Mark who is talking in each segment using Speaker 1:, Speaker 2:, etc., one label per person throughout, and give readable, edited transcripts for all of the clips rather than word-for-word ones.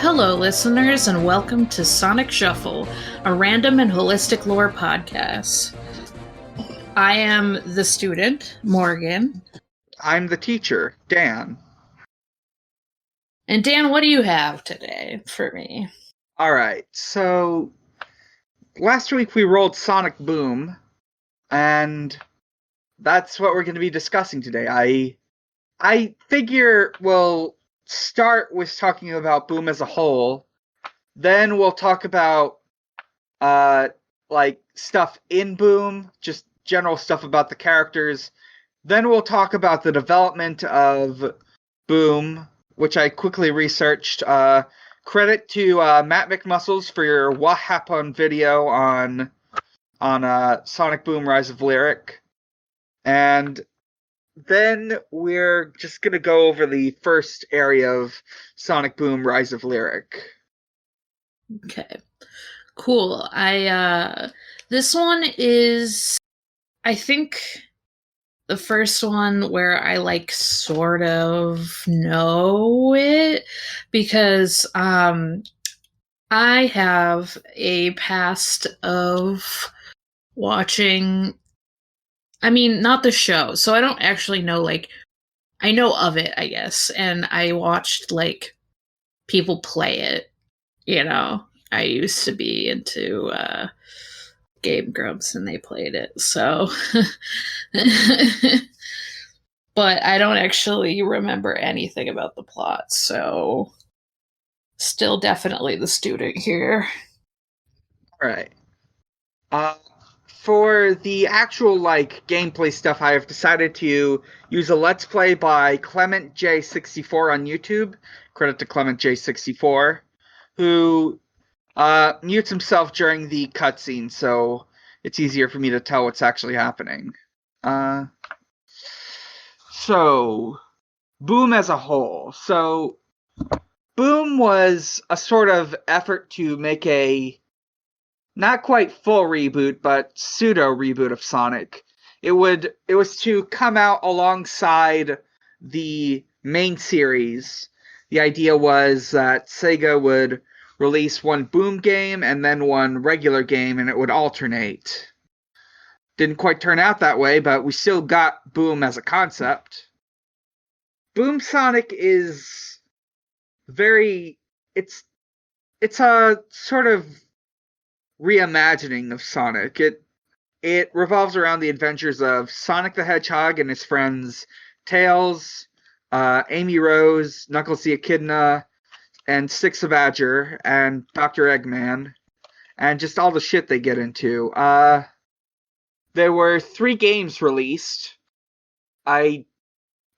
Speaker 1: Hello, listeners, and welcome to Sonic Shuffle, a random and holistic lore podcast. I am the student, Morgan.
Speaker 2: I'm the teacher, Dan.
Speaker 1: And Dan, what do you have today for me?
Speaker 2: Alright, so last week we rolled Sonic Boom, and that's what we're going to be discussing today. I figure we'll start with talking about Boom as a whole, then we'll talk about stuff in Boom, just general stuff about the characters. Then we'll talk about the development of Boom, which I quickly researched. Credit to Matt McMuscles for your What Happened video on Sonic Boom Rise of Lyric. And then we're just going to go over the first area of Sonic Boom Rise of Lyric.
Speaker 1: Okay. Cool. This one is, I think, the first one where I sort of know it, because I have a past of watching, not the show, so I don't actually know, I know of it, I guess, and I watched people play it, I used to be into Game Grumps and they played it, so but I don't actually remember anything about the plot, so still definitely the student here.
Speaker 2: Alright. For the actual gameplay stuff, I have decided to use a Let's Play by Clement J64 on YouTube. Credit to Clement J64, who mutes himself during the cutscene, so it's easier for me to tell what's actually happening. So, Boom as a whole. So, Boom was a sort of effort to make a not quite full reboot, but pseudo reboot of Sonic. It was to come out alongside the main series. The idea was that Sega would release one Boom game and then one regular game, and it would alternate. Didn't quite turn out that way, but we still got Boom as a concept. Boom Sonic is it's a sort of reimagining of Sonic. It revolves around the adventures of Sonic the Hedgehog and his friends Tails, Amy Rose, Knuckles the Echidna, and Six the Badger, and Dr. Eggman, and just all the shit they get into. There were 3 games released. I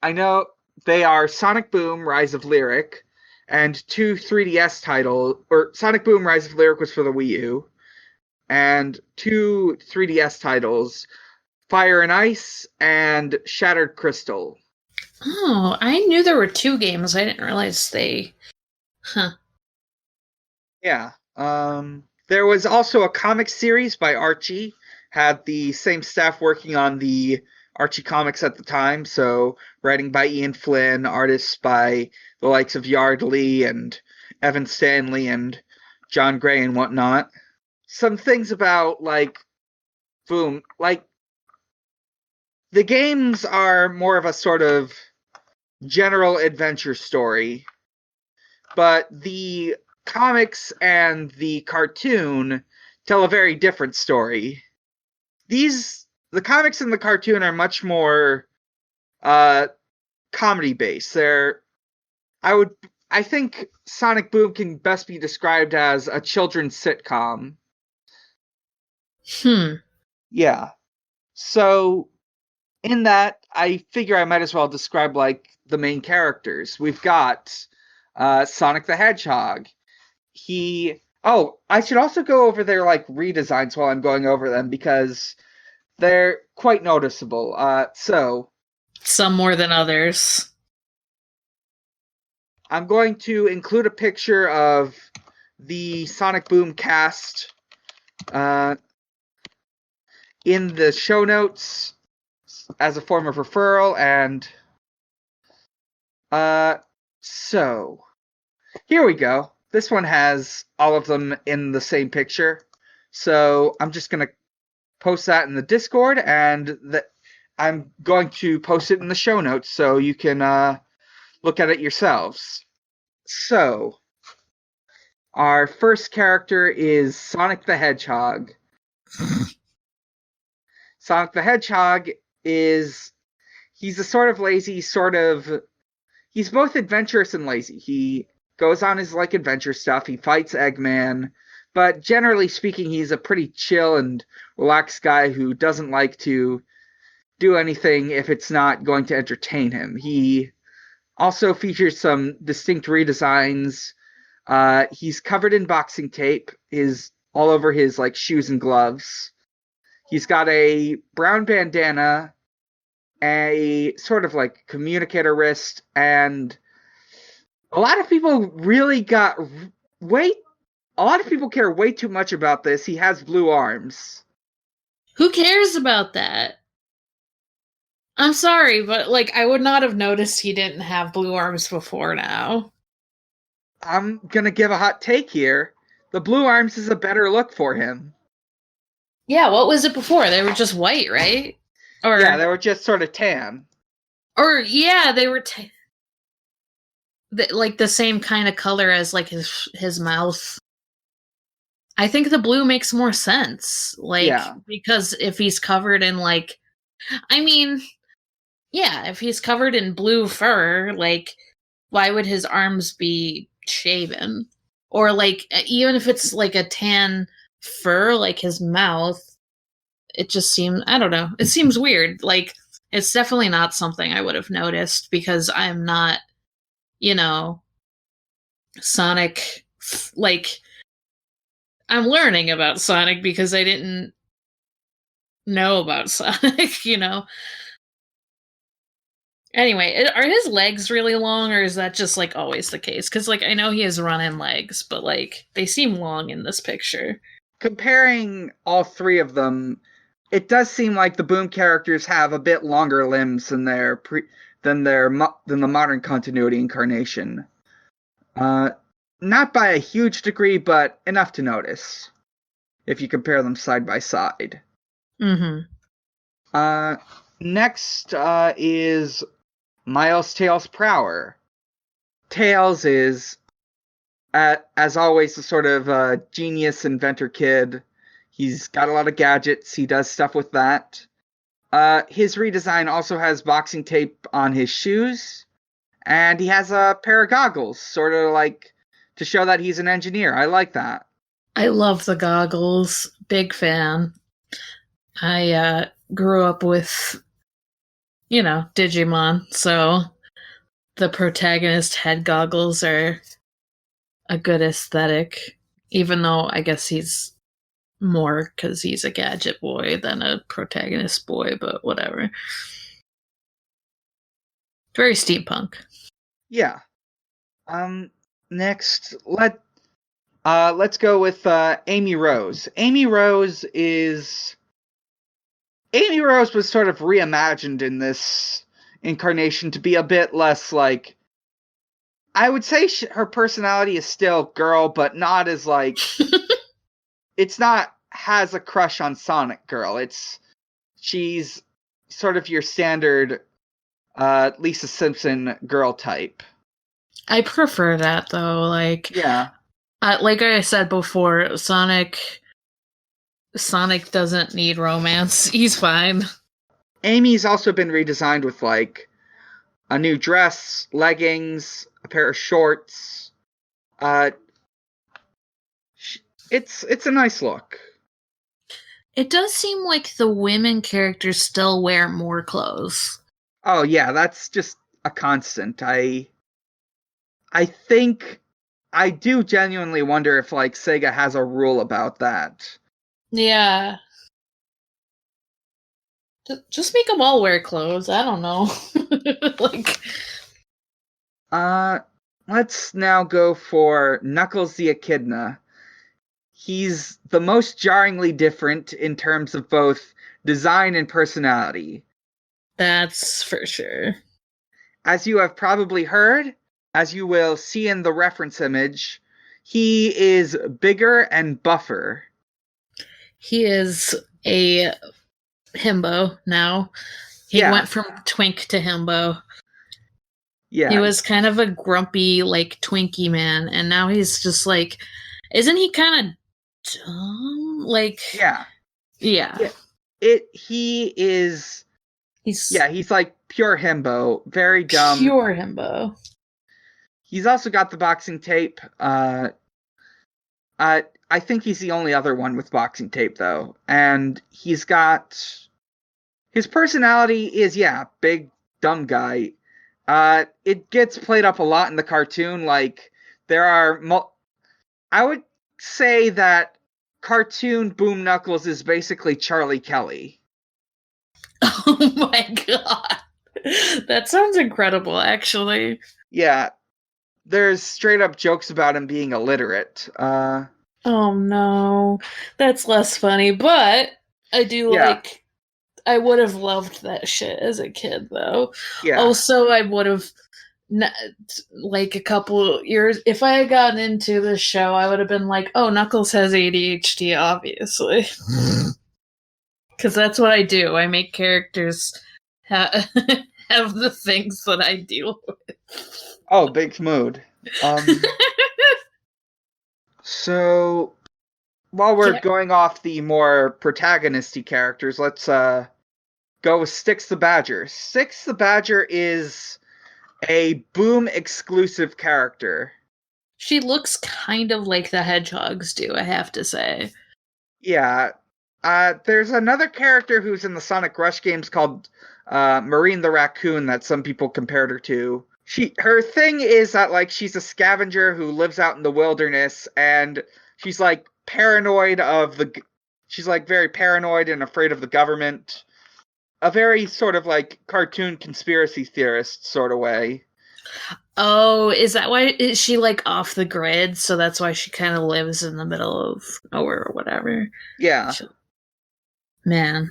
Speaker 2: know they are Sonic Boom, Rise of Lyric, and 2 3DS titles, or Sonic Boom, Rise of Lyric was for the Wii U, and 2 3DS titles, Fire and Ice and Shattered Crystal.
Speaker 1: Oh, I knew there were 2 games. I didn't realize they...
Speaker 2: Yeah. There was also a comic series by Archie. Had the same staff working on the Archie comics at the time, so writing by Ian Flynn, artists by the likes of Yardley and Evan Stanley and John Gray and whatnot. Some things about, Boom, the games are more of a sort of general adventure story, but the comics and the cartoon tell a very different story. The comics and the cartoon are much more comedy-based. I think Sonic Boom can best be described as a children's sitcom. Yeah. So, in that, I figure I might as well describe, the main characters. We've got Sonic the Hedgehog. I should also go over their, redesigns while I'm going over them, because they're quite noticeable.
Speaker 1: Some more than others.
Speaker 2: I'm going to include a picture of the Sonic Boom cast in the show notes as a form of referral, and so here we go. this one has all of them in the same picture. So I'm just going to post that in the Discord, and I'm going to post it in the show notes so you can look at it yourselves. So, our first character is Sonic the Hedgehog. Sonic the Hedgehog he's a sort of lazy, he's both adventurous and lazy. He goes on his adventure stuff, he fights Eggman, but generally speaking, he's a pretty chill and relaxed guy who doesn't like to do anything if it's not going to entertain him. He also features some distinct redesigns. He's covered in boxing tape, all over his shoes and gloves. He's got a brown bandana, a sort of communicator wrist, and a lot of people care way too much about this. He has blue arms.
Speaker 1: Who cares about that? I'm sorry, but I would not have noticed he didn't have blue arms before now.
Speaker 2: I'm gonna give a hot take here. The blue arms is a better look for him.
Speaker 1: Yeah, what was it before? They were just white, right? Or
Speaker 2: yeah, they were just sort of tan.
Speaker 1: Or yeah, they were the same kind of color as his mouth. I think the blue makes more sense. Because if he's covered in if he's covered in blue fur, why would his arms be shaven? Or even if it's a tan fur, his mouth, it just seems, I don't know, it seems weird. It's definitely not something I would have noticed because I'm not, Sonic, I'm learning about Sonic because I didn't know about Sonic, Anyway, are his legs really long, or is that just always the case? Because I know he has running legs, but they seem long in this picture.
Speaker 2: Comparing all three of them, it does seem like the Boom characters have a bit longer limbs than the modern continuity incarnation. Not by a huge degree, but enough to notice if you compare them side by side.
Speaker 1: Mm-hmm.
Speaker 2: Next is Miles Tails Prower. Tails is, as always, a sort of genius inventor kid. He's got a lot of gadgets. He does stuff with that. His redesign also has boxing tape on his shoes. And he has a pair of goggles, sort of to show that he's an engineer. I like that.
Speaker 1: I love the goggles. Big fan. I grew up with Digimon, so the protagonist head goggles are a good aesthetic, even though I guess he's more because he's a gadget boy than a protagonist boy, but whatever. Very steampunk.
Speaker 2: Yeah. Next, let's go with Amy Rose. Amy Rose was sort of reimagined in this incarnation to be a bit less I would say her personality is still girl, but not as it's not has a crush on Sonic girl. She's sort of your standard Lisa Simpson girl type.
Speaker 1: I prefer that though.
Speaker 2: Yeah.
Speaker 1: Like I said before, Sonic doesn't need romance. He's fine.
Speaker 2: Amy's also been redesigned with a new dress, leggings, a pair of shorts. It's a nice look.
Speaker 1: It does seem like the women characters still wear more clothes.
Speaker 2: Oh yeah, that's just a constant. I think I do genuinely wonder if Sega has a rule about that.
Speaker 1: Yeah. Just make them all wear clothes. I don't know.
Speaker 2: Let's now go for Knuckles the Echidna. He's the most jarringly different in terms of both design and personality.
Speaker 1: That's for sure.
Speaker 2: As you have probably heard, as you will see in the reference image, He is bigger and buffer.
Speaker 1: He is a himbo now. He
Speaker 2: Yeah,
Speaker 1: went from twink to himbo. He
Speaker 2: yeah,
Speaker 1: was kind of a grumpy, like, Twinkie man, and now he's just like, isn't he kind of dumb? Like,
Speaker 2: yeah,
Speaker 1: yeah,
Speaker 2: yeah. He is.
Speaker 1: he's
Speaker 2: Yeah, he's like pure himbo, very dumb.
Speaker 1: pure himbo.
Speaker 2: He's also got the boxing tape. I think he's the only other one with boxing tape though, and he's got his personality is big dumb guy. It gets played up a lot in the cartoon. Like there are, I would say that cartoon Boom Knuckles is basically Charlie Kelly.
Speaker 1: Oh my god. That sounds incredible, actually.
Speaker 2: Yeah, there's straight up jokes about him being illiterate.
Speaker 1: Oh no. That's less funny, but I do
Speaker 2: Yeah,
Speaker 1: like. I would have loved that shit as a kid, though.
Speaker 2: yeah.
Speaker 1: Also, I would have. Like a couple years, if I had gotten into this show, I would have been like, oh, Knuckles has ADHD, obviously. Because that's what I do. I make characters have the things that I deal with.
Speaker 2: Oh, big mood. So while we're
Speaker 1: Yeah.
Speaker 2: going off the more protagonisty characters, let's go with Styx the Badger. Styx the Badger is a Boom exclusive character.
Speaker 1: She looks kind of like the hedgehogs do, I have to say.
Speaker 2: Yeah. There's another character who's in the Sonic Rush games called Marine the Raccoon that some people compared her to. Her thing is that like she's a scavenger who lives out in the wilderness, and she's like she's like very paranoid and afraid of the government. A very sort of like cartoon conspiracy theorist sort of way.
Speaker 1: Oh, is that why is she like off the grid? So that's why she kind of lives in the middle of nowhere or whatever.
Speaker 2: Yeah.
Speaker 1: Man,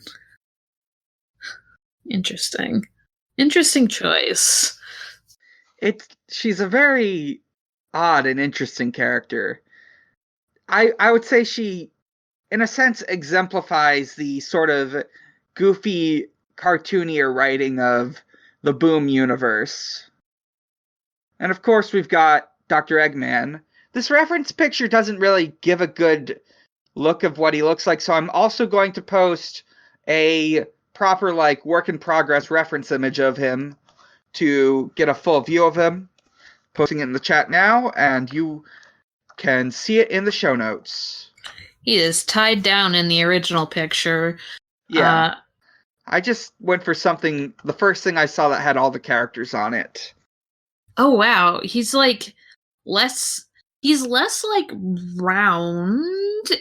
Speaker 1: interesting. Interesting choice.
Speaker 2: She's a very odd and interesting character. I would say she in a sense exemplifies the sort of goofy cartoonier writing of the Boom universe. And of course we've got Dr. Eggman. This reference picture doesn't really give a good look of what he looks like, so I'm also going to post a proper like work in progress reference image of him to get a full view of him. Posting it in the chat now, and you can see it in the show notes.
Speaker 1: He is tied down in the original picture.
Speaker 2: Yeah. I just went for something, the first thing I saw that had all the characters on it.
Speaker 1: Oh wow, he's like less like round,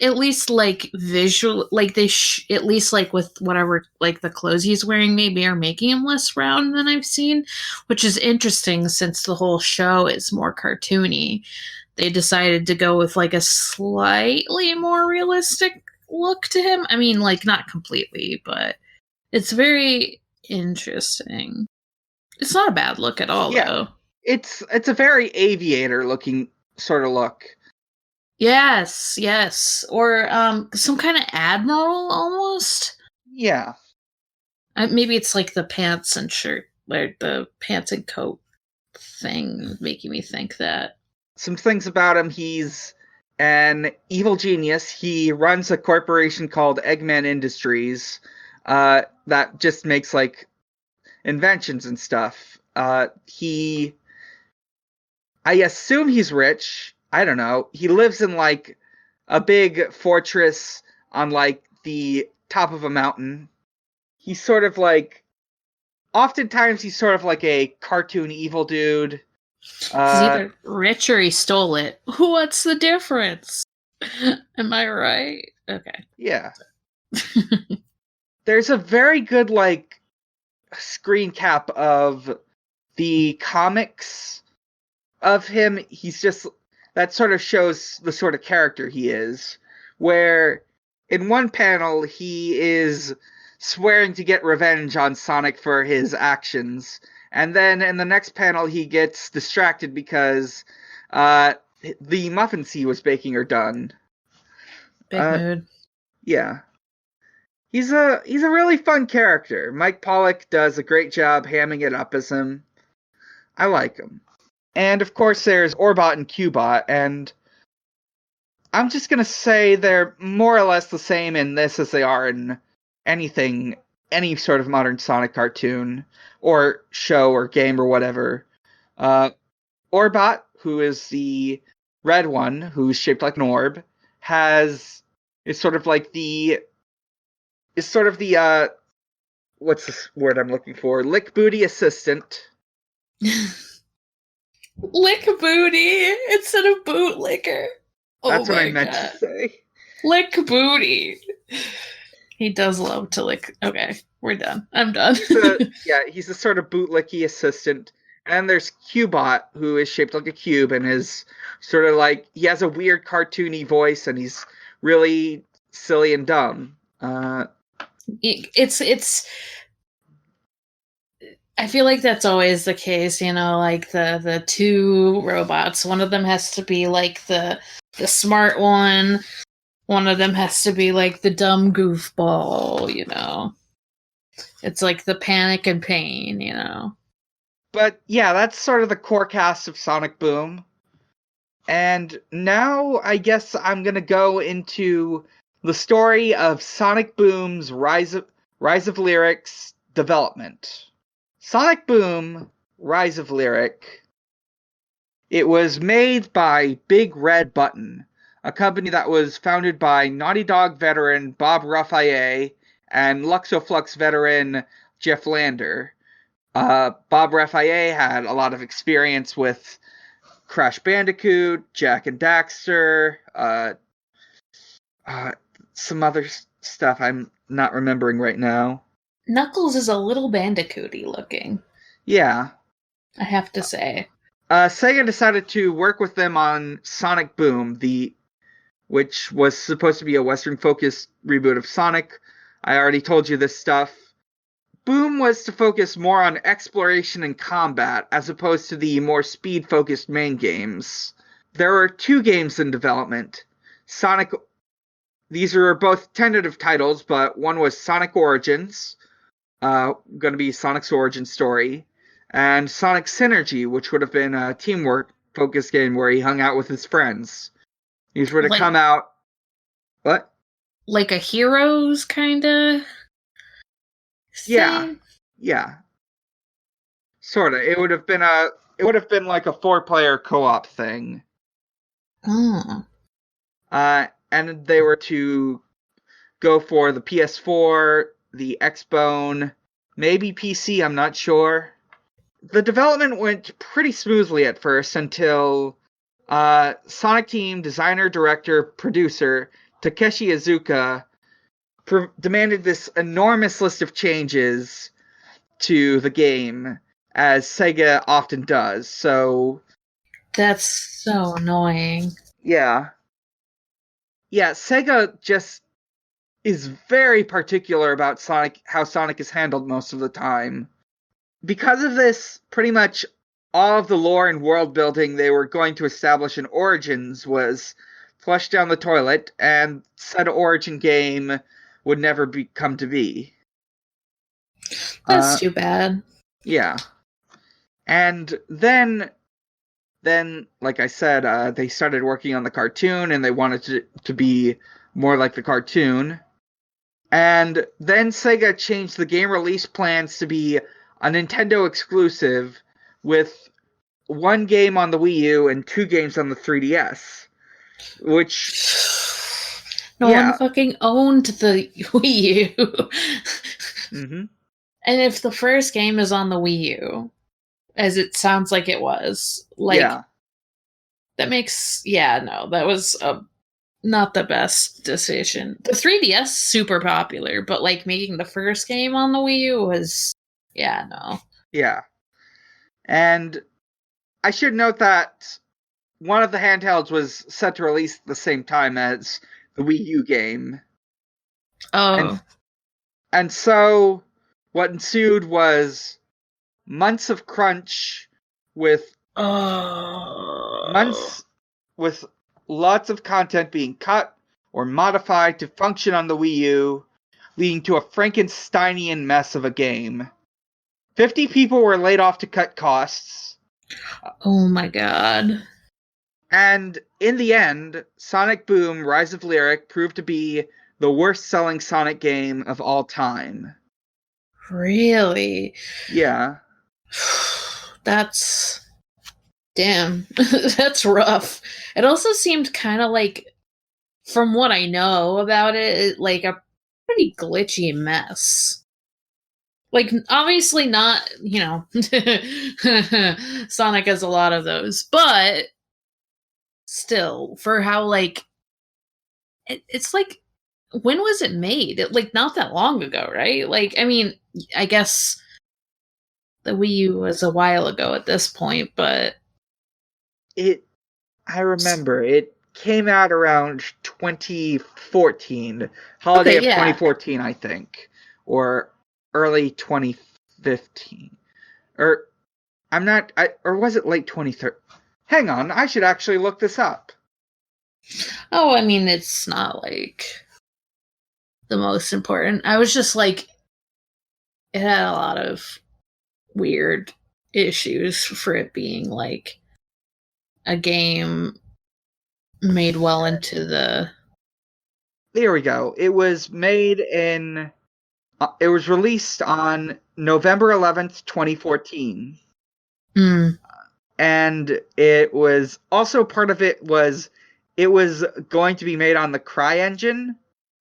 Speaker 1: at least like visual, like they at least like with whatever like the clothes he's wearing maybe are making him less round than I've seen, which is interesting since the whole show is more cartoony. They decided to go with like a slightly more realistic look to him. I mean, like not completely, but it's very interesting. It's not a bad look at all,
Speaker 2: Yeah.
Speaker 1: though.
Speaker 2: It's a very aviator looking sort of look.
Speaker 1: Yes, yes. Or some kind of admiral almost.
Speaker 2: Yeah.
Speaker 1: Maybe it's like the pants and shirt, like the pants and coat thing making me think that.
Speaker 2: Some things about him, he's an evil genius. He runs a corporation called Eggman Industries that just makes like inventions and stuff. I assume he's rich. I don't know. He lives in like a big fortress on like the top of a mountain. He's sort of like, oftentimes he's sort of like a cartoon evil dude.
Speaker 1: He's either rich or he stole it. What's the difference? Am I right? Okay.
Speaker 2: Yeah. There's a very good like screen cap of the comics of him. He's just, that sort of shows the sort of character he is, where in one panel he is swearing to get revenge on Sonic for his actions, and then in the next panel he gets distracted because the muffins he was baking are done.
Speaker 1: Big mood.
Speaker 2: Yeah. He's a really fun character. Mike Pollock does a great job hamming it up as him. I like him. And of course there's Orbot and Cubot, and I'm just gonna say they're more or less the same in this as they are in any sort of modern Sonic cartoon or show or game or whatever. Orbot, who is the red one, who's shaped like an orb, is sort of the what's this word I'm looking for? Lick booty assistant.
Speaker 1: Lick booty instead of bootlicker.
Speaker 2: That's what I meant to say.
Speaker 1: Lick booty. He does love to lick. Okay, we're done. I'm done.
Speaker 2: He's a sort of bootlicky assistant. And there's Cubot, who is shaped like a cube and is sort of like, he has a weird cartoony voice and he's really silly and dumb.
Speaker 1: It's I feel like that's always the case, like the two robots. One of them has to be like the smart one. One of them has to be like the dumb goofball, It's like the panic and pain,
Speaker 2: But yeah, that's sort of the core cast of Sonic Boom. And now I guess I'm going to go into the story of Sonic Boom's Rise of Lyric's development. Sonic Boom, Rise of Lyric. It was made by Big Red Button, a company that was founded by Naughty Dog veteran Bob Raffaele and Luxoflux veteran Jeff Lander. Bob Raffaele had a lot of experience with Crash Bandicoot, Jak and Daxter, some other stuff I'm not remembering right now.
Speaker 1: Knuckles is a little Bandicooty looking.
Speaker 2: Yeah.
Speaker 1: I have to say.
Speaker 2: Sega decided to work with them on Sonic Boom, which was supposed to be a Western-focused reboot of Sonic. I already told you this stuff. Boom was to focus more on exploration and combat, as opposed to the more speed-focused main games. There were 2 games in development. These are both tentative titles, but one was Sonic Origins, going to be Sonic's origin story, and Sonic Synergy, which would have been a teamwork-focused game where he hung out with his friends. These were to come out... What?
Speaker 1: Like a Heroes, kinda?
Speaker 2: Yeah. Sorta. It would have been like a 4-player co-op thing.
Speaker 1: Oh.
Speaker 2: And they were to go for the PS4, the Xbone, maybe PC, I'm not sure. The development went pretty smoothly at first until Sonic Team designer, director, producer Takeshi Iizuka demanded this enormous list of changes to the game, as Sega often does. So
Speaker 1: that's so annoying.
Speaker 2: Yeah, Sega just is very particular about how Sonic is handled most of the time. Because of this, pretty much all of the lore and world building they were going to establish in Origins was flushed down the toilet, and said Origin game would never come to be.
Speaker 1: That's too bad.
Speaker 2: Yeah. And then, like I said, they started working on the cartoon, and they wanted to be more like the cartoon. And then Sega changed the game release plans to be a Nintendo exclusive, with 1 game on the Wii U and 2 games on the 3DS. Which...
Speaker 1: No one fucking owned the Wii U.
Speaker 2: Mm-hmm.
Speaker 1: And if the first game is on the Wii U, as it sounds like it was, that makes... that was not the best decision. The 3DS, super popular, but making the first game on the Wii U was... no.
Speaker 2: Yeah. And I should note that one of the handhelds was set to release at the same time as the Wii U game.
Speaker 1: Oh.
Speaker 2: And so what ensued was months of crunch with months with lots of content being cut or modified to function on the Wii U, leading to a Frankensteinian mess of a game. 50 people were laid off to cut costs.
Speaker 1: Oh my god.
Speaker 2: And in the end, Sonic Boom Rise of Lyric proved to be the worst-selling Sonic game of all time.
Speaker 1: Really?
Speaker 2: Yeah.
Speaker 1: That's... Damn. That's rough. It also seemed kind of like, from what I know about it, like a pretty glitchy mess. Like, obviously not, Sonic has a lot of those, but still, for how, like, it's like, when was it made? Like, not that long ago, right? Like, I mean, I guess the Wii U was a while ago at this point, but
Speaker 2: I remember it came out around 2014, holiday
Speaker 1: okay,
Speaker 2: of
Speaker 1: yeah.
Speaker 2: 2014, I think, or early 2015, or or was it late 2013? Hang on, I should actually look this up.
Speaker 1: Oh, I mean, it's not like the most important. I was just like, it had a lot of weird issues for it being like a game made well into the...
Speaker 2: There we go. It was it was released on November 11th, 2014.
Speaker 1: Mm.
Speaker 2: And it was also part of it was going to be made on the CryEngine,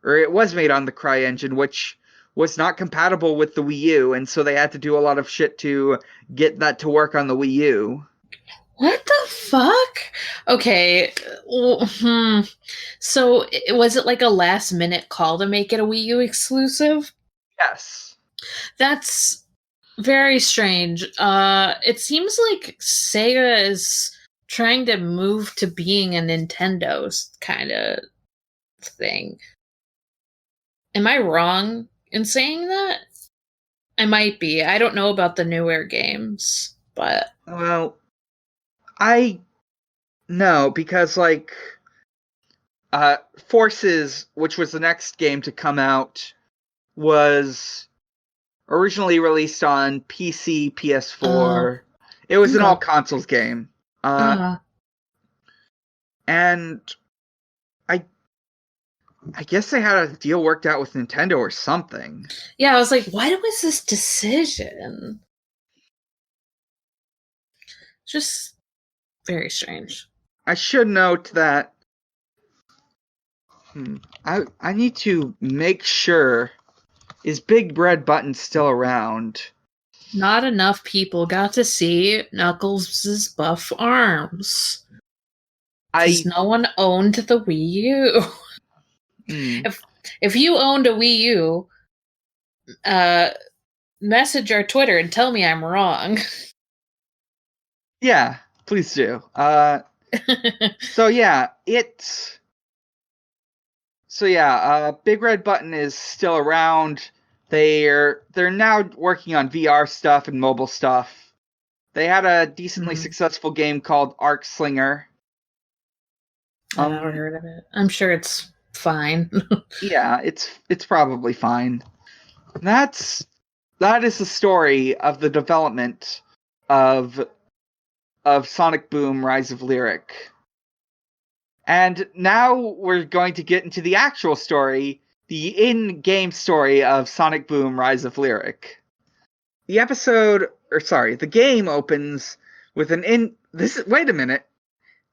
Speaker 2: or it was made on the CryEngine, which was not compatible with the Wii U, and so they had to do a lot of shit to get that to work on the Wii U.
Speaker 1: What the fuck? Okay. So, was it like a last minute call to make it a Wii U exclusive?
Speaker 2: Yes.
Speaker 1: That's very strange. It seems like Sega is trying to move to being a Nintendo kind of thing. Am I wrong in saying that? I might be. I don't know about the newer games, but
Speaker 2: Well, I no, because like Forces, which was the next game to come out, was originally released on PC, PS4. It was an all
Speaker 1: okay.
Speaker 2: consoles game.
Speaker 1: Uh,
Speaker 2: And I I guess they had a deal worked out with Nintendo or something.
Speaker 1: yeah, I was like, what was this decision? Just very strange.
Speaker 2: I should note that I need to make sure, is Big Red Button still around?
Speaker 1: Not enough people got to see Knuckles' buff arms. Because
Speaker 2: I
Speaker 1: no one owned the Wii U.
Speaker 2: hmm,
Speaker 1: If you owned a Wii U, uh, message our Twitter and tell me I'm wrong.
Speaker 2: yeah, please do. So yeah, Big Red Button is still around. They're now working on VR stuff and mobile stuff. They had a decently successful game called Arc Slinger.
Speaker 1: I never heard of it. I'm sure it's fine.
Speaker 2: Yeah, it's probably fine. That is the story of the development of Sonic Boom Rise of Lyric. And now we're going to get into the actual story, the in-game story of Sonic Boom Rise of Lyric. The game opens with wait a minute.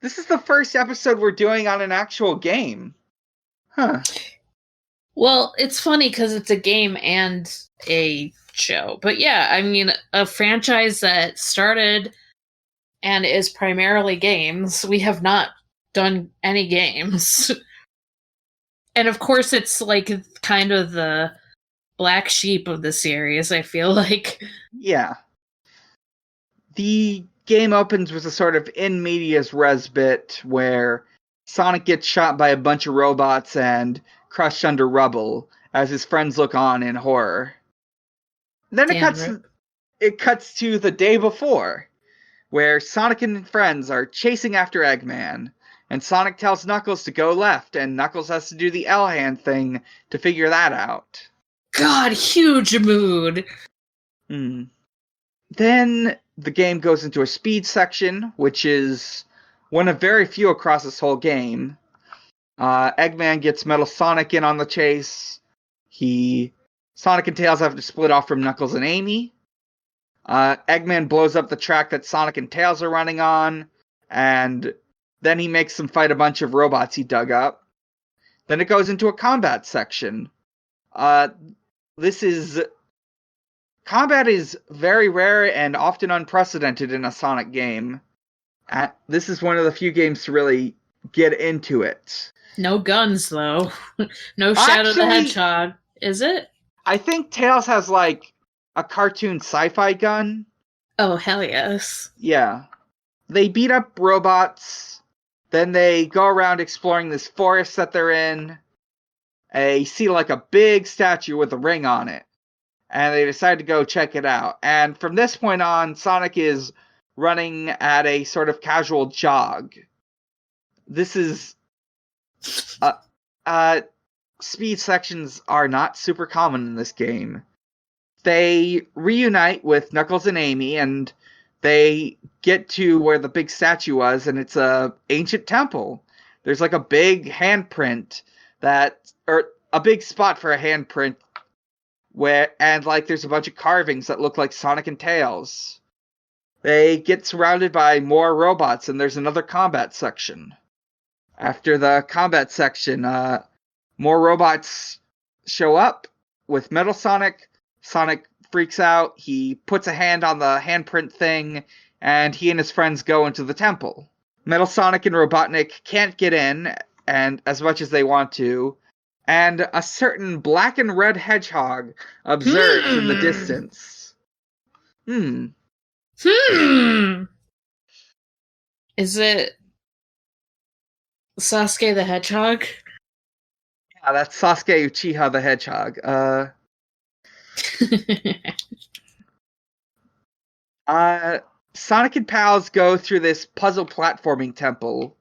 Speaker 2: This is the first episode we're doing on an actual game. Huh.
Speaker 1: Well, it's funny because it's a game and a show. But yeah, I mean, a franchise that started and is primarily games. We have not done any games. And of course, it's like kind of the black sheep of the series, I feel like.
Speaker 2: Yeah. The game opens with a sort of in medias res bit where Sonic gets shot by a bunch of robots and crushed under rubble as his friends look on in horror. Then it cuts to the day before, where Sonic and friends are chasing after Eggman, and Sonic tells Knuckles to go left, and Knuckles has to do the L hand thing to figure that out.
Speaker 1: God, huge mood.
Speaker 2: Then the game goes into a speed section, which is one of very few across this whole game. Eggman gets Metal Sonic in on the chase. Sonic and Tails have to split off from Knuckles and Amy. Eggman blows up the track that Sonic and Tails are running on, and then he makes them fight a bunch of robots he dug up. Then it goes into a combat section. Combat is very rare and often unprecedented in a Sonic game. This is one of the few games to really get into it.
Speaker 1: No guns, though. No Shadow the Hedgehog. Is it?
Speaker 2: I think Tails has, like, a cartoon sci-fi gun.
Speaker 1: Oh, hell yes.
Speaker 2: Yeah. They beat up robots. Then they go around exploring this forest that they're in. They see, like, a big statue with a ring on it. And they decide to go check it out. And from this point on, Sonic is running at a sort of casual jog. This is... speed sections are not super common in this game. They reunite with Knuckles and Amy, and they get to where the big statue was, and it's a ancient temple. There's like a big handprint or a big spot for a handprint and like there's a bunch of carvings that look like Sonic and Tails. They get surrounded by more robots, and there's another combat section. After the combat section, more robots show up with Metal Sonic. Sonic freaks out. He puts a hand on the handprint thing, and he and his friends go into the temple. Metal Sonic and Robotnik can't get in, and as much as they want to, and a certain black and red hedgehog observes in the distance.
Speaker 1: Is it Sasuke the Hedgehog?
Speaker 2: Yeah, that's Sasuke Uchiha the Hedgehog. Sonic and pals go through this puzzle platforming temple.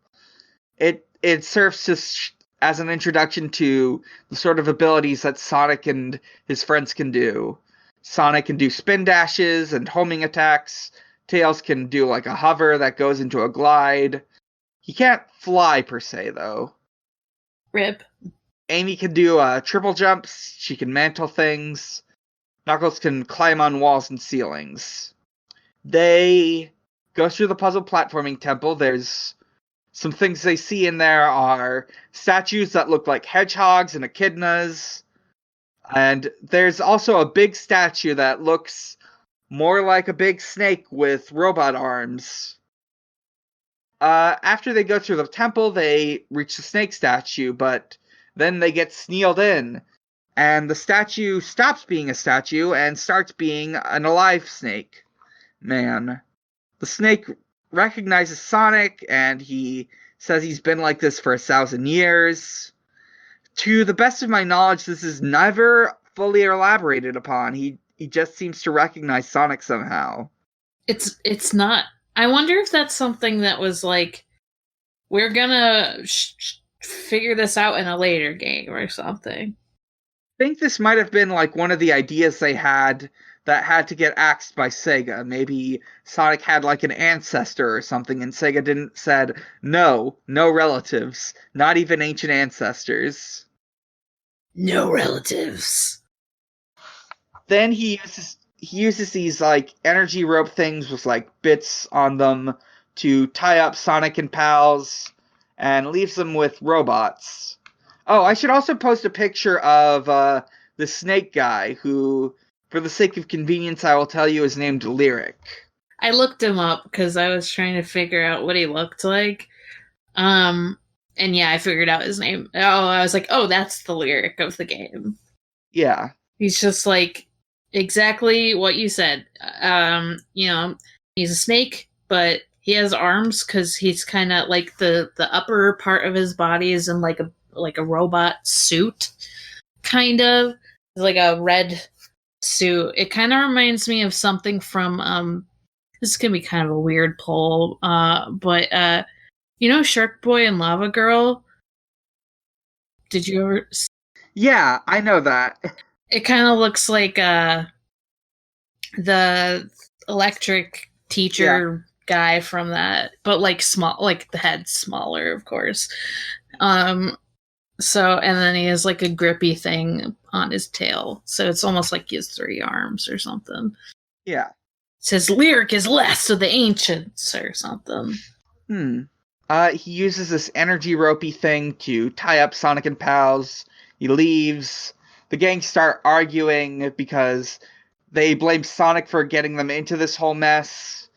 Speaker 2: It serves as an introduction to the sort of abilities that Sonic and his friends can do. Sonic can do spin dashes and homing attacks. Tails can do like a hover that goes into a glide. He can't fly per se, though.
Speaker 1: Rip.
Speaker 2: Amy can do triple jumps. She can mantle things. Knuckles can climb on walls and ceilings. They go through the puzzle platforming temple. There's some things they see in there are statues that look like hedgehogs and echidnas. And there's also a big statue that looks more like a big snake with robot arms. After they go through the temple, they reach the snake statue, but then they get snealed in. And the statue stops being a statue and starts being an alive snake. Man. The snake recognizes Sonic, and he says he's been like this for 1,000 years. To the best of my knowledge, this is never fully elaborated upon. He just seems to recognize Sonic somehow.
Speaker 1: It's not... I wonder if that's something that was like, we're gonna figure this out in a later game or something.
Speaker 2: I think this might have been like one of the ideas they had that had to get axed by Sega. Maybe Sonic had like an ancestor or something, and Sega said, no relatives, not even ancient ancestors.
Speaker 1: No relatives.
Speaker 2: Then he uses these like energy rope things with like bits on them to tie up Sonic and pals, and leaves them with robots. Oh, I should also post a picture of the snake guy who, for the sake of convenience, I will tell you is named Lyric.
Speaker 1: I looked him up because I was trying to figure out what he looked like. And yeah, I figured out his name. Oh, I was like, oh, that's the Lyric of the game.
Speaker 2: Yeah.
Speaker 1: He's just like exactly what you said. He's a snake, but he has arms because he's kind of like the upper part of his body is in like a robot suit, kind of like a red suit. It kind of reminds me of something from this is gonna be kind of a weird poll, but You know Shark Boy and Lava Girl? Did you ever?
Speaker 2: Yeah, I know that.
Speaker 1: It kind of looks like the electric
Speaker 2: Yeah,
Speaker 1: teacher guy from that, but like small, like the head's smaller, of course. Um, so and then he has like a grippy thing on his tail, so it's almost like he has 3 arms or something.
Speaker 2: yeah.
Speaker 1: It says lyric is last of the ancients or something.
Speaker 2: Hmm. He uses this energy ropey thing to tie up Sonic and pals. He leaves. The gang start arguing because they blame Sonic for getting them into this whole mess.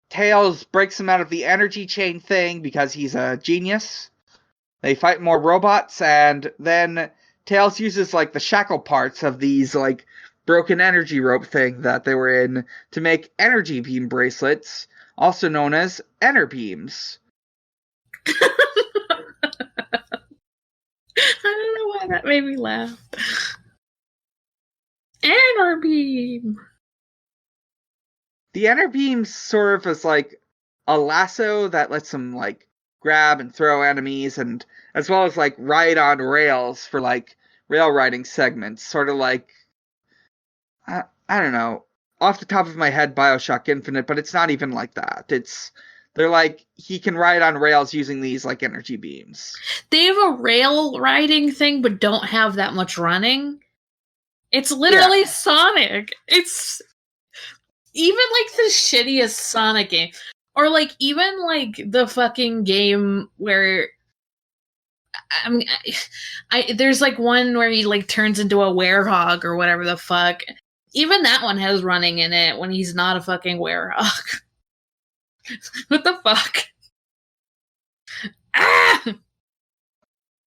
Speaker 2: Tails breaks him out of the energy chain thing because he's a genius. They fight more robots, and then Tails uses like the shackle parts of these like broken energy rope thing that they were in to make energy beam bracelets, also known as Ener beams.
Speaker 1: I don't know why that made me laugh. Anor beam.
Speaker 2: The Ener beams serve as like a lasso that lets them like grab and throw enemies, and as well as like ride on rails for like rail riding segments, sort of like I don't know, off the top of my head, Bioshock Infinite, but it's not even like that. They're like he can ride on rails using these like energy beams.
Speaker 1: They have a rail riding thing, but don't have that much running. It's
Speaker 2: Yeah,
Speaker 1: literally Sonic. It's even like the shittiest Sonic game. Or like even like the fucking game where I mean there's like one where he like turns into a werehog or whatever the fuck. Even that one has running in it when he's not a fucking werehog. What the fuck? Ah!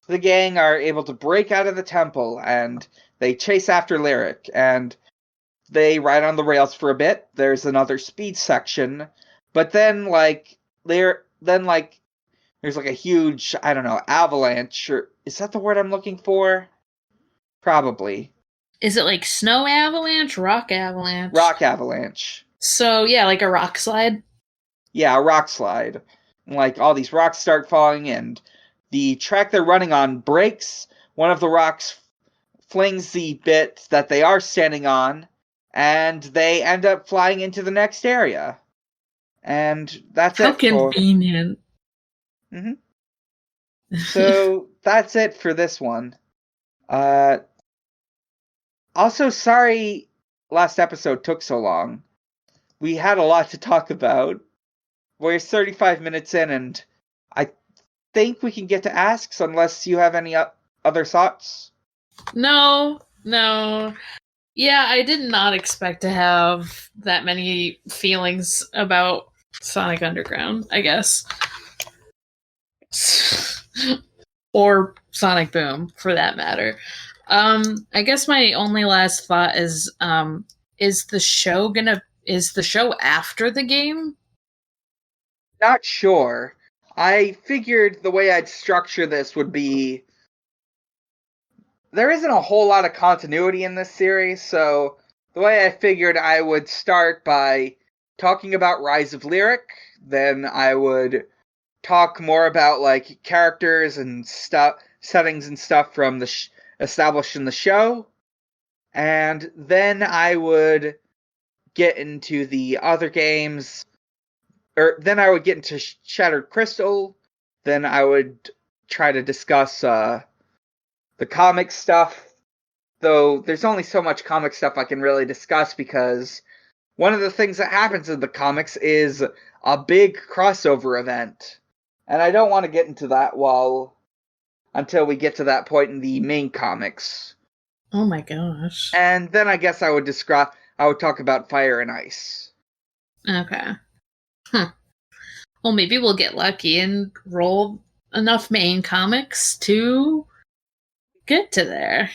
Speaker 2: the gang are able to break out of the temple and they chase after Lyric, and they ride on the rails for a bit. There's another speed section, but then there's like a huge, I don't know, avalanche, or is that the word I'm looking for? Probably.
Speaker 1: Is it like snow avalanche, rock avalanche?
Speaker 2: Rock avalanche.
Speaker 1: So yeah, like a rock slide.
Speaker 2: Yeah, a rock slide. Like all these rocks start falling, and the track they're running on breaks. One of the rocks flings the bit that they are standing on, and they end up flying into the next area. And that's
Speaker 1: How
Speaker 2: it for.
Speaker 1: convenient.
Speaker 2: Mhm. So that's it for this one. Uh, Also, sorry last episode took so long. We had a lot to talk about. We're 35 minutes in, and I think we can get to asks unless you have any other thoughts.
Speaker 1: No, no. Yeah, I did not expect to have that many feelings about Sonic Underground, I guess. Or Sonic Boom, for that matter. I guess my only last thought is the show after the game?
Speaker 2: Not sure. I figured the way I'd structure this would be there isn't a whole lot of continuity in this series, so the way I figured I would start by talking about Rise of Lyric, then I would talk more about like characters and stuff, settings and stuff from the established in the show, and then I would get into the other games, or then I would get into Shattered Crystal. Then I would try to discuss the comic stuff, though there's only so much comic stuff I can really discuss because one of the things that happens in the comics is a big crossover event. And I don't want to get into that until we get to that point in the main comics.
Speaker 1: Oh my gosh.
Speaker 2: And then I guess I would talk about Fire and Ice.
Speaker 1: Okay. Huh. Well, maybe we'll get lucky and roll enough main comics to get to there.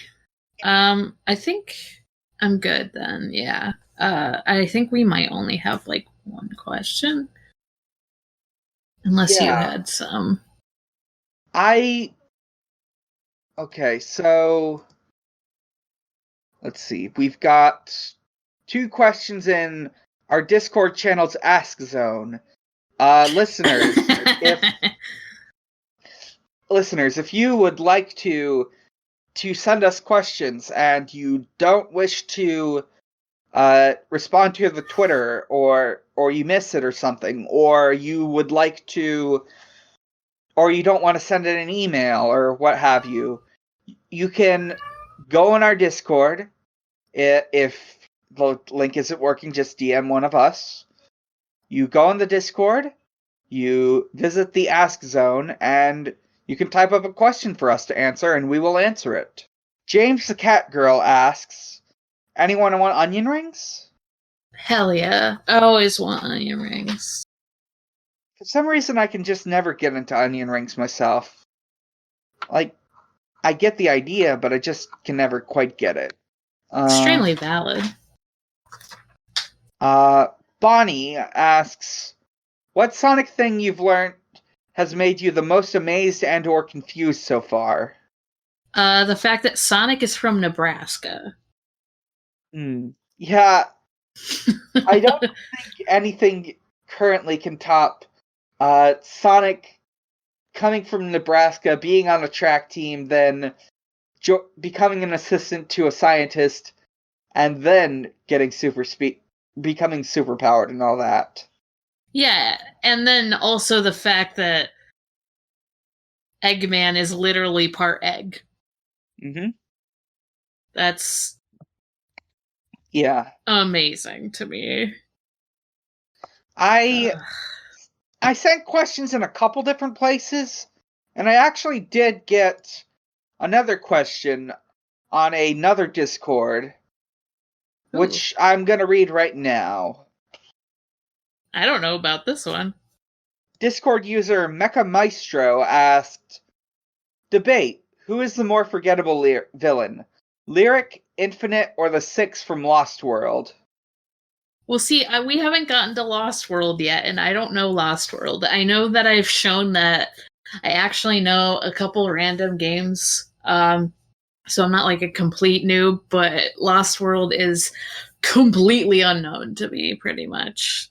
Speaker 1: I think I'm good then, yeah. I think we might only have like one question. Unless you
Speaker 2: Yeah.
Speaker 1: had some.
Speaker 2: I Okay, so let's see. We've got 2 questions in our Discord channel's Ask Zone. Listeners, If listeners, if you would like to send us questions and you don't wish to respond to the Twitter, or you miss it or something, or you would like to, or you don't want to send it an email or what have you, you can go in our Discord. If the link isn't working, just DM one of us. You go in the Discord, you visit the Ask Zone, and you can type up a question for us to answer, and we will answer it. James the Cat Girl asks, anyone want onion rings?
Speaker 1: Hell yeah. I always want onion rings.
Speaker 2: For some reason, I can just never get into onion rings myself. Like, I get the idea, but I just can never quite get it.
Speaker 1: Extremely valid.
Speaker 2: Bonnie asks, what Sonic thing you've learned has made you the most amazed and or confused so far?
Speaker 1: The fact that Sonic is from Nebraska.
Speaker 2: Yeah, I don't think anything currently can top Sonic coming from Nebraska, being on a track team, then becoming an assistant to a scientist, and then getting super speed, becoming super powered and all that.
Speaker 1: Yeah, and then also the fact that Eggman is literally part egg.
Speaker 2: Mm-hmm.
Speaker 1: That's
Speaker 2: Yeah,
Speaker 1: amazing to me.
Speaker 2: I sent questions in a couple different places, and I actually did get another question on another Discord, which I'm gonna read right now.
Speaker 1: I don't know about this one.
Speaker 2: Discord user Mecha Maestro asked, debate, who is the more forgettable villain? Lyric, Infinite, or the Six from Lost World?
Speaker 1: Well, see, we haven't gotten to Lost World yet, and I don't know Lost World. I know that I've shown that I actually know a couple random games, so I'm not like a complete noob, but Lost World is completely unknown to me, pretty much.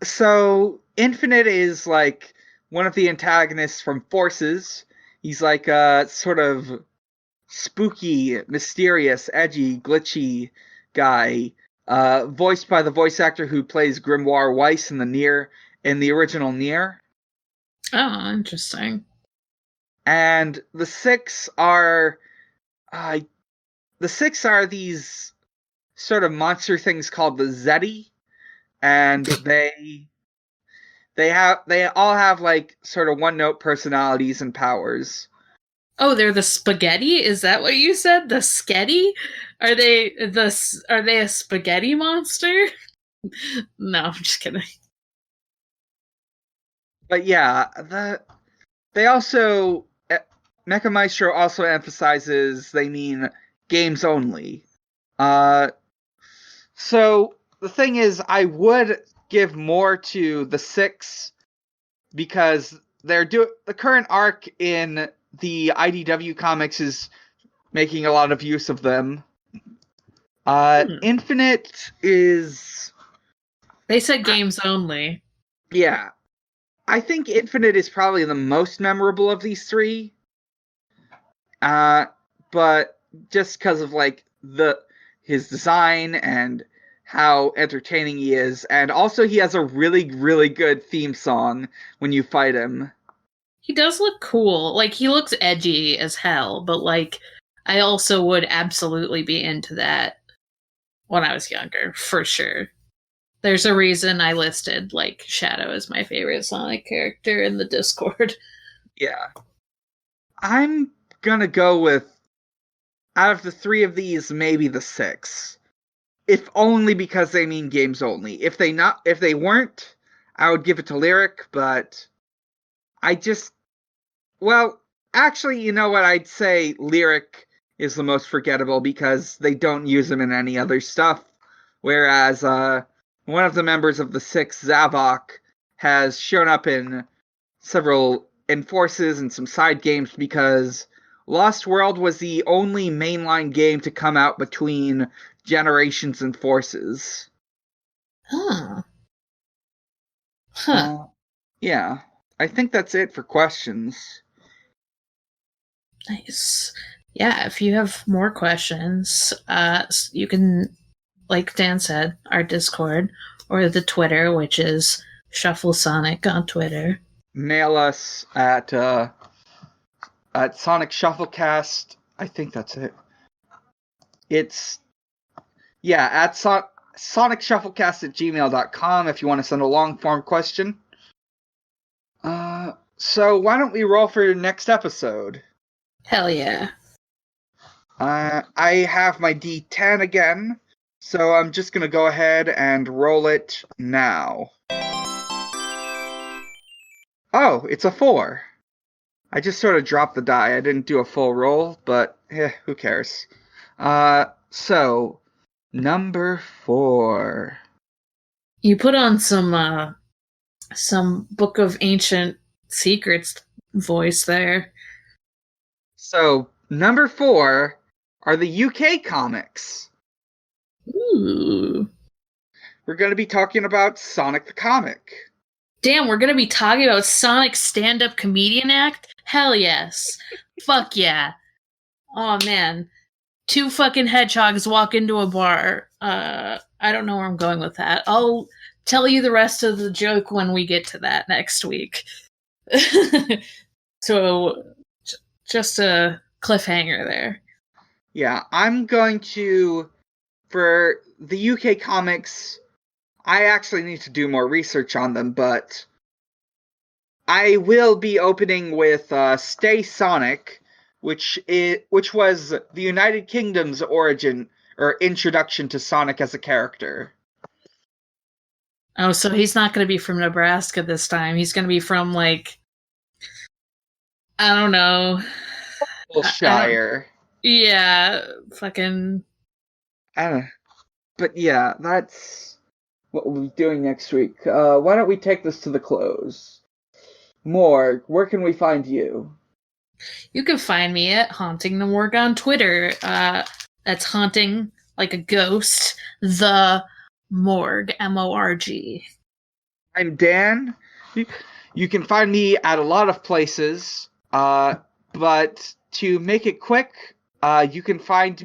Speaker 2: So Infinite is like one of the antagonists from Forces. He's like a sort of spooky, mysterious, edgy, glitchy guy, voiced by the voice actor who plays Grimoire Weiss in the original Nier.
Speaker 1: Oh, interesting.
Speaker 2: And the Six are these sort of monster things called the Zeti, and they all have like sort of one note personalities and powers.
Speaker 1: Oh, they're the spaghetti? Is that what you said? The sketty? Are they a spaghetti monster? No, I'm just kidding.
Speaker 2: But yeah, they also Mecha Maestro also emphasizes they mean games only. So the thing is, I would give more to the Six because the current arc in the IDW comics is making a lot of use of them. Infinite is...
Speaker 1: They said games only.
Speaker 2: Yeah. I think Infinite is probably the most memorable of these three. But just because of like his design and how entertaining he is, and also he has a really, really good theme song when you fight him.
Speaker 1: He does look cool. Like, he looks edgy as hell, but like, I also would absolutely be into that when I was younger, for sure. There's a reason I listed, like, Shadow as my favorite Sonic character in the Discord.
Speaker 2: Yeah. I'm gonna go with, out of the three of these, maybe the Six. If only because they mean games only. If they weren't, I would give it to Lyric, but well, actually, you know what? I'd say Lyric is the most forgettable because they don't use him in any other stuff. Whereas one of the members of the Six, Zavok, has shown up in several Forces and some side games because Lost World was the only mainline game to come out between Generations and Forces.
Speaker 1: Huh. Huh.
Speaker 2: Yeah, I think that's it for questions.
Speaker 1: Nice. Yeah, if you have more questions, you can, like Dan said, our Discord or the Twitter, which is Shuffle Sonic on Twitter.
Speaker 2: Mail us at Sonic Shufflecast. I think that's it. It's at sonicshufflecast@gmail.com if you want to send a long form question. So why don't we roll for your next episode?
Speaker 1: Hell yeah.
Speaker 2: I have my D10 again, so I'm just gonna go ahead and roll it now. Oh, it's a 4. I just sort of dropped the die. I didn't do a full roll, but who cares? So number 4.
Speaker 1: You put on some Book of Ancient Secrets voice there.
Speaker 2: So number 4 are the UK comics.
Speaker 1: Ooh.
Speaker 2: We're going to be talking about Sonic the Comic.
Speaker 1: Damn, we're gonna be talking about Sonic's stand-up comedian act? Hell yes. Fuck yeah. Oh man. 2 fucking hedgehogs walk into a bar. I don't know where I'm going with that. I'll tell you the rest of the joke when we get to that next week. So, just a cliffhanger there.
Speaker 2: Yeah, I'm going to, for the UK comics, I actually need to do more research on them, but I will be opening with Stay Sonic, which was the United Kingdom's origin or introduction to Sonic as a character.
Speaker 1: Oh, so he's not going to be from Nebraska this time. He's going to be from, like, I don't know.
Speaker 2: Shire.
Speaker 1: Yeah, fucking.
Speaker 2: I don't know. But yeah, that's what we'll be doing next week. Why don't we take this to the close? Morg, where can we find you?
Speaker 1: You can find me at Haunting the Morg on Twitter. That's haunting like a ghost. The Morg, M-O-R-G.
Speaker 2: I'm Dan. You can find me at a lot of places, but to make it quick, you can find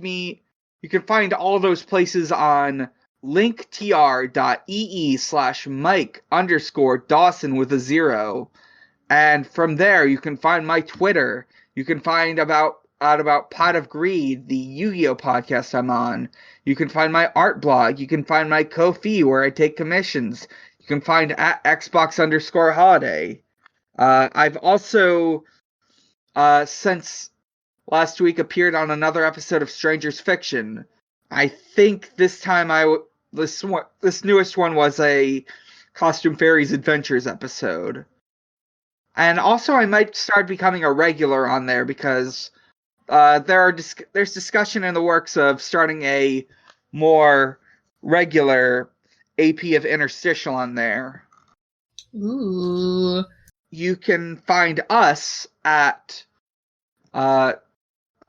Speaker 2: all those places on linktr.ee/Mike_Dawson with a 0. And from there, you can find my Twitter. You can find out about Pot of Greed, the Yu-Gi-Oh podcast I'm on. You can find my art blog. You can find my Ko-fi where I take commissions. You can find at Xbox_holiday. I've also, since last week, appeared on another episode of Stranger's Fiction. I think this time this newest one was a Costume Fairies Adventures episode. And also, I might start becoming a regular on there because there's discussion in the works of starting a more regular AP of Interstitial on there.
Speaker 1: Ooh.
Speaker 2: You can find us at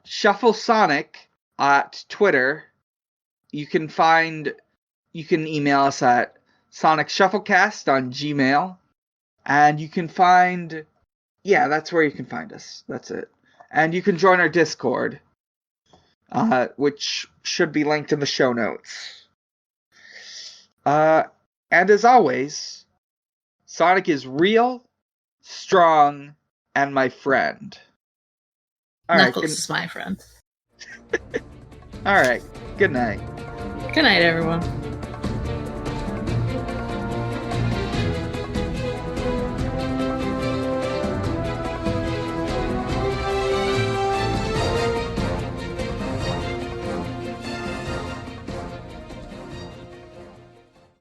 Speaker 2: Shuffle Sonic at Twitter. You can email us at SonicShufflecast on Gmail. And you can find, that's where you can find us. That's it. And you can join our Discord, which should be linked in the show notes. And as always, Sonic is real, strong, and my friend.
Speaker 1: Knuckles is my friend.
Speaker 2: All right. Good night.
Speaker 1: Good night, everyone.